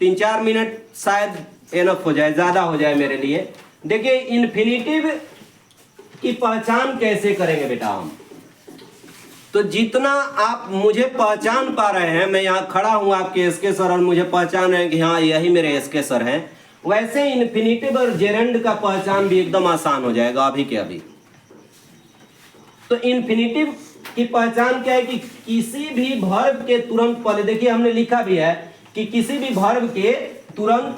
3-4 minute शायद enough हो जाए, ज्यादा हो जाए मेरे लिए। देखिए इन्फिनिटिव की पहचान कैसे करेंगे बेटा हम, तो जितना आप मुझे पहचान पा रहे हैं, मैं यहाँ खड़ा हूं आपके एसके सर और मुझे पहचान रहे हैं कि हाँ यही मेरे एसके सर हैं, वैसे इन्फिनिटिव और जेरेंड का पहचान भी एकदम आसान हो जाएगा अभी के अभी। तो इन्फिनिटिव की पहचान क्या है कि किसी भी वर्ब के तुरंत पहले, देखिए हमने लिखा भी है कि किसी भी वर्ब के तुरंत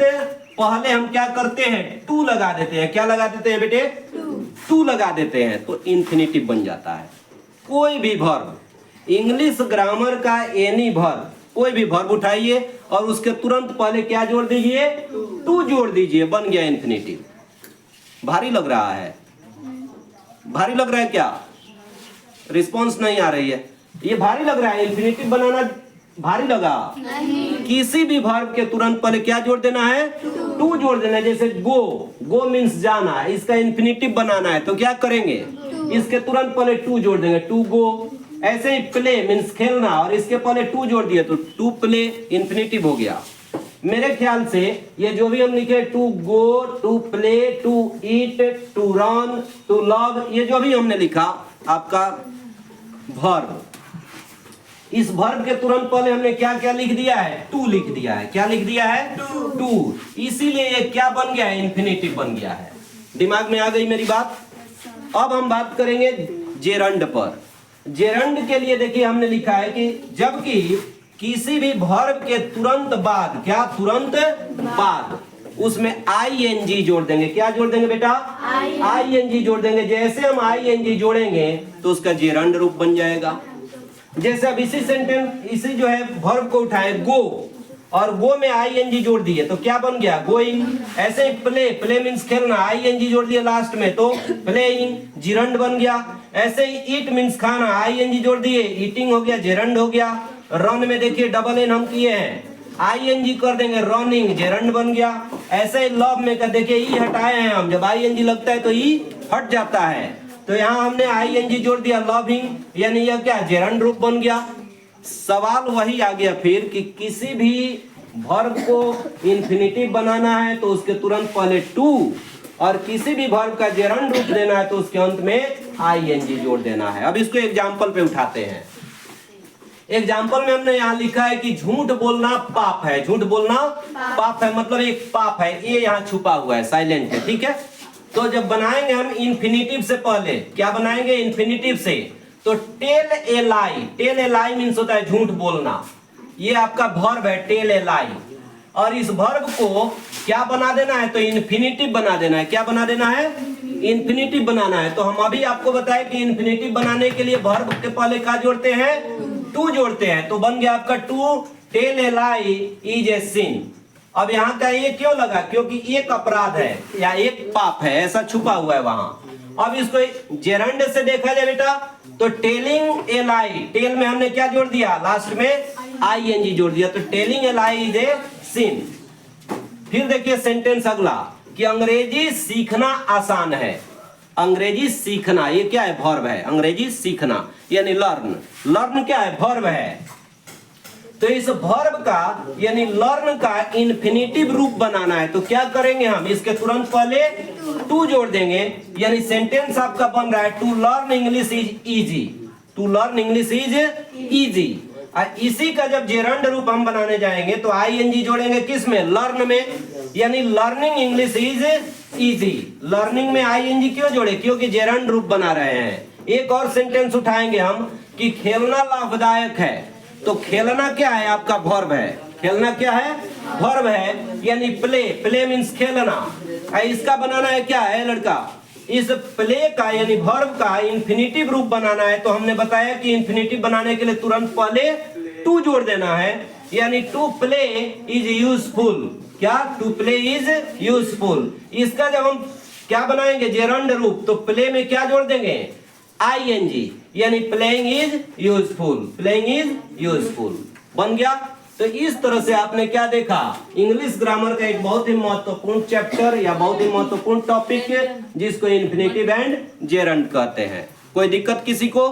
पहले हम क्या करते हैं, टू लगा देते हैं। क्या लगा देते हैं बेटे, टू लगा देते हैं, तो इन्फिनिटिव बन जाता है। कोई भी वर्ब, इंग्लिश ग्रामर का एनी वर्ब, कोई भी वर्ब उठाइए और उसके तुरंत पहले क्या जोड़ दीजिए, टू जोड़ दीजिए, बन गया इन्फिनिटिव। भारी लग रहा है, भारी लग रहा है क्या, रिस्पॉन्स नहीं आ रही है, ये भारी लग रहा है, इन्फिनिटिव बनाना भारी लगा नहीं। किसी भी वर्ब के तुरंत पहले क्या जोड़ देना है, टू जोड़ देना है। जैसे गो, गो मीन्स जाना, इसका इन्फिनिटिव बनाना है तो क्या करेंगे, इसके तुरंत पहले टू जोड़ देंगे, टू गो। ऐसे ही प्ले मीन्स खेलना, और इसके पहले टू जोड़ दिए तो टू प्ले, इन्फिनिटिव हो गया। मेरे ख्याल से ये जो भी हम लिखे, to go, to play, to eat, to run, to love, ये जो भी हमने लिखा आपका वर्ब, इस वर्ब के तुरंत पहले हमने क्या क्या लिख दिया है, टू लिख दिया है। क्या लिख दिया है, टू। इसीलिए ये क्या बन गया है, इन्फिनिटिव बन गया है। दिमाग में आ गई मेरी बात। अब हम बात करेंगे जेरंड पर। जेरंड के लिए देखिए हमने लिखा है कि जबकि किसी भी वर्ब के तुरंत बाद, क्या तुरंत बाद, उसमें ING जोड़ देंगे। क्या जोड़ देंगे बेटा, ING जोड़ देंगे। जैसे हम ING जोड़ेंगे तो उसका जेरंड रूप बन जाएगा। जैसे अब इसी सेंटेंस, इसी जो है वर्ब को उठाए गो, और गो में ING जोड़ दिए तो क्या बन गया, गोइंग। ऐसे ही प्ले, प्ले मीन्स खेलना, ING जोड़ दिए लास्ट में तो प्लेइंग, जिरंड बन गया। ऐसे ही ईट मीन्स खाना, ING जोड़ दिए, ईटिंग हो गया, जेरंड हो गया। रन में देखिए डबल एन हम किए हैं, ING कर देंगे, रनिंग, जेरंड बन गया। ऐसे ही लव में कर देखिए ई हटाए हैं हम, जब ING लगता है तो ई हट जाता है, तो यहाँ हमने ING जोड़ दिया, लविंग, यानी यह क्या, जेरंड रूप बन गया। सवाल वही आ गया फिर कि किसी भी वर्ब को इन्फिनिटिव बनाना है तो उसके तुरंत पहले टू, और किसी भी वर्ब का जेरंड रूप देना है तो उसके अंत में ING जोड़ देना है। अब इसको एग्जाम्पल पे उठाते हैं। एग्जाम्पल में हमने यहाँ लिखा है कि झूठ बोलना पाप है। झूठ बोलना पाप है, मतलब एक पाप है, ये यहाँ छुपा हुआ है, साइलेंट है, ठीक है। तो जब बनाएंगे हम इन्फिनिटिव से पहले, क्या बनाएंगे इन्फिनिटिव से, तो tell a lie. Tell a lie means होता है झूठ बोलना, ये आपका वर्ब है टेल ए लाई, और इस वर्ब को क्या बना देना है, तो इन्फिनिटिव बना देना है। क्या बना देना है, इन्फिनिटिव बनाना है। तो हम अभी आपको बताए कि इन्फिनिटिव बनाने के लिए वर्ब के पहले क्या जोड़ते हैं, टू जोड़ते हैं, तो बन गया आपका to tell a lie is a sin. अब यहाँ का ये क्यों लगा, क्योंकि एक अपराध है या एक पाप है, ऐसा छुपा हुआ है वहां। अब इसको जेरंड से देखा जाए बेटा, तो टेलिंग ए लाई, टेल में हमने क्या जोड़ दिया, लास्ट में ING जोड़ दिया, तो telling a lie is a सिन। फिर देखिए सेंटेंस अगला कि अंग्रेजी सीखना आसान है। अंग्रेजी सीखना, ये क्या है, वर्ब है, अंग्रेजी सीखना यानी लर्न। लर्न क्या है, वर्ब है। तो इस वर्ब का यानी लर्न का इन्फिनिटिव रूप बनाना है तो क्या करेंगे हम, इसके तुरंत पहले टू जोड़ देंगे, यानी सेंटेंस आपका बन रहा है to learn English is easy. To learn English is easy. इसी का जब जेरंड रूप हम बनाने जाएंगे तो ING जोड़ेंगे किस में, लर्न में, यानी learning English is easy. Learning में ING क्यों जोड़े, क्योंकि जेरंड रूप बना रहे हैं। एक और सेंटेंस उठाएंगे हम कि खेलना लाभदायक है, तो खेलना क्या है, आपका वर्ब है। खेलना क्या है, वर्ब है, यानी प्ले, प्ले मीन्स खेलना। इसका बनाना है क्या है लड़का, इस प्ले का यानी वर्ब का इन्फिनिटिव रूप बनाना है, तो हमने बताया कि इन्फिनिटिव बनाने के लिए तुरंत पहले टू जोड़ देना है, यानी टू प्ले इज यूजफुल। क्या, टू प्ले इज यूजफुल। इसका जब हम क्या बनाएंगे, जेरंड रूप, तो प्ले में क्या जोड़ देंगे, ING, यानी playing is useful. Playing is useful बन गया। तो इस तरह से आपने क्या देखा, इंग्लिश ग्रामर का एक बहुत ही महत्वपूर्ण चैप्टर या बहुत ही महत्वपूर्ण टॉपिक जिसको इन्फिनिटिव एंड जेरंड कहते हैं। कोई दिक्कत किसी को?